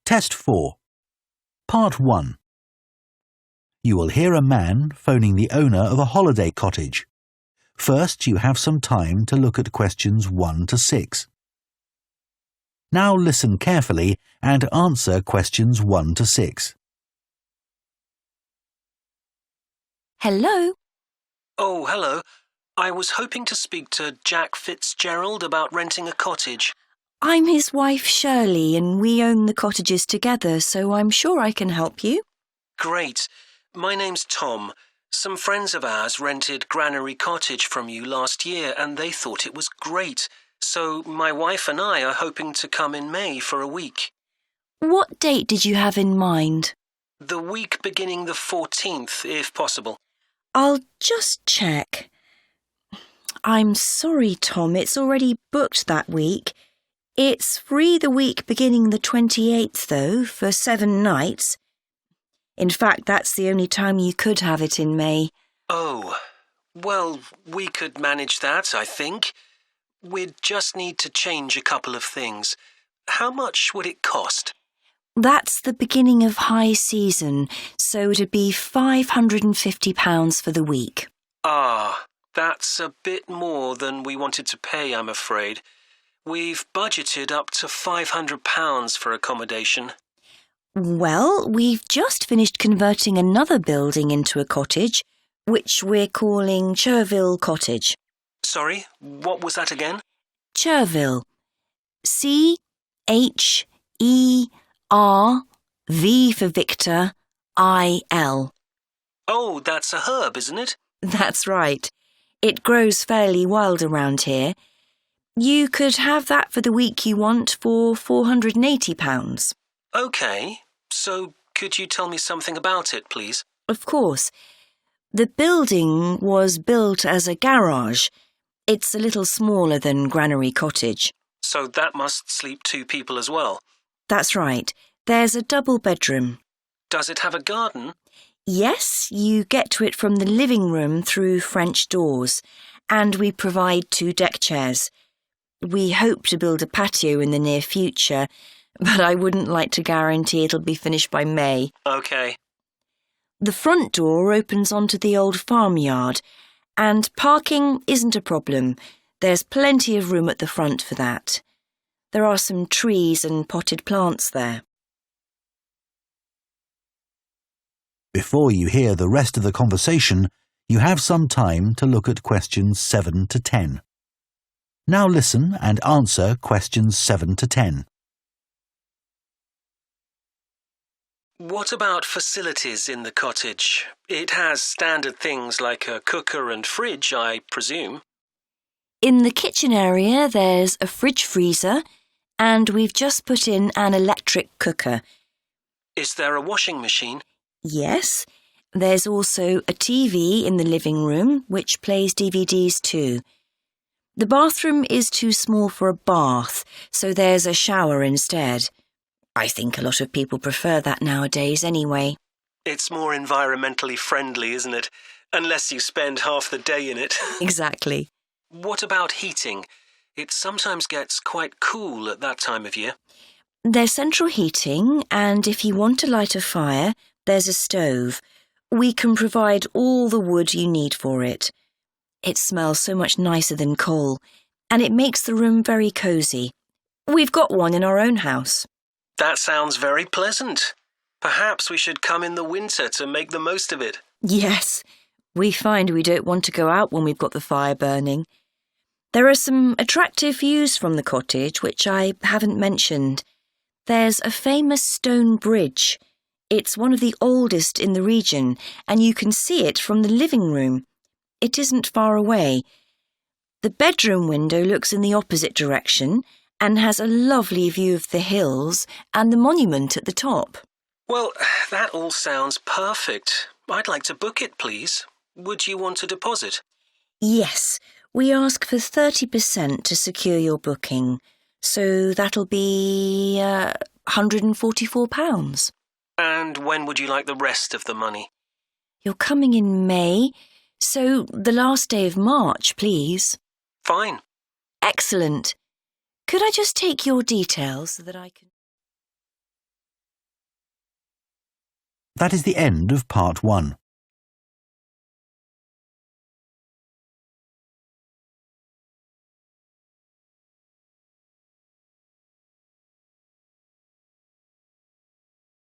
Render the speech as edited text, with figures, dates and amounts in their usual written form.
Test 4. Part 1. You will hear a man phoning the owner of a holiday cottage. First, you have some time to look at questions 1 to 6. Now listen carefully and answer questions 1 to 6. Hello? Oh, hello. I was hoping to speak to Jack Fitzgerald about renting a cottage. I'm his wife Shirley and we own the cottages together, so I'm sure I can help you. Great. My name's Tom. Some friends of ours rented Granary Cottage from you last year and they thought it was great. So my wife and I are hoping to come in May for a week. What date did you have in mind? The week beginning the 14th, if possible. I'll just check. I'm sorry, Tom, it's already booked that week. It's free the week beginning the 28th, though, for 7 nights. In fact, that's the only time you could have it in May. Oh, well, we could manage that, I think. We'd just need to change a couple of things. How much would it cost? That's the beginning of high season, so it'd be £550 for the week. Ah, that's a bit more than we wanted to pay, I'm afraid. We've budgeted up to £500 for accommodation. Well, we've just finished converting another building into a cottage, which we're calling Cherville Cottage. Sorry, what was that again? Cherville. C-H-E-R-V for Victor, I-L. Oh, that's a herb, isn't it? That's right. It grows fairly wild around here. You could have that for the week you want for £480. OK, so could you tell me something about it, please? Of course. The building was built as a garage. It's a little smaller than Granary Cottage. So that must sleep 2 people as well? That's right. There's a double bedroom. Does it have a garden? Yes, you get to it from the living room through French doors, and we provide 2 deck chairs. We hope to build a patio in the near future, but I wouldn't like to guarantee it'll be finished by May. OK. The front door opens onto the old farmyard, and parking isn't a problem. There's plenty of room at the front for that. There are some trees and potted plants there. Before you hear the rest of the conversation, you have some time to look at questions 7 to 10. Now listen and answer questions 7 to 10. What about facilities in the cottage? It has standard things like a cooker and fridge, I presume. In the kitchen area, there's a fridge freezer, and we've just put in an electric cooker. Is there a washing machine? Yes. There's also a TV in the living room, which plays DVDs too. The bathroom is too small for a bath, so there's a shower instead. I think a lot of people prefer that nowadays anyway. It's more environmentally friendly, isn't it? Unless you spend half the day in it. Exactly. What about heating? It sometimes gets quite cool at that time of year. There's central heating, and if you want to light a fire, there's a stove. We can provide all the wood you need for it. It smells so much nicer than coal, and it makes the room very cosy. We've got one in our own house. That sounds very pleasant. Perhaps we should come in the winter to make the most of it. Yes, we find we don't want to go out when we've got the fire burning. There are some attractive views from the cottage, which I haven't mentioned. There's a famous stone bridge. It's one of the oldest in the region, and you can see it from the living room. It isn't far away. The bedroom window looks in the opposite direction and has a lovely view of the hills and the monument at the top. Well, that all sounds perfect. I'd like to book it, please. Would you want a deposit? Yes, we ask for 30% to secure your booking, so that'll be £144. And when would you like the rest of the money? You're coming in May, so the last day of March, please. Fine. Excellent. Could I just take your details so that I can... That is the end of part 1.